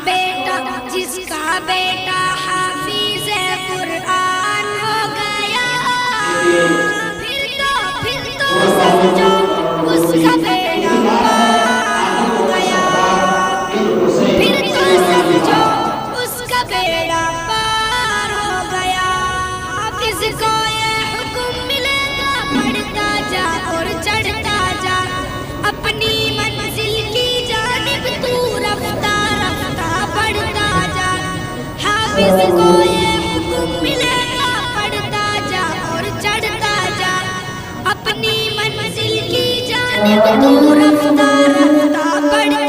बेटा जिसका बेटा हाफिज कुरान हो गया, फिर तो समझो उसका बेड़ा पार हो गया। फिर तो समझो उसका बेड़ा पार हो गया। हाफिज को ये हुक्म मिलेगा, पढ़ता जा और चढ़ता जा अपनी मंजिल की जानिब तू रफ्ता रफ्ता बढ़ता जा। हाफिज को ये हुक्म मिलेगा, पढ़ता जा और चढ़ता जा अपनी मंजिल की जानिब तू रफ्ता रफ्ता बढ़ता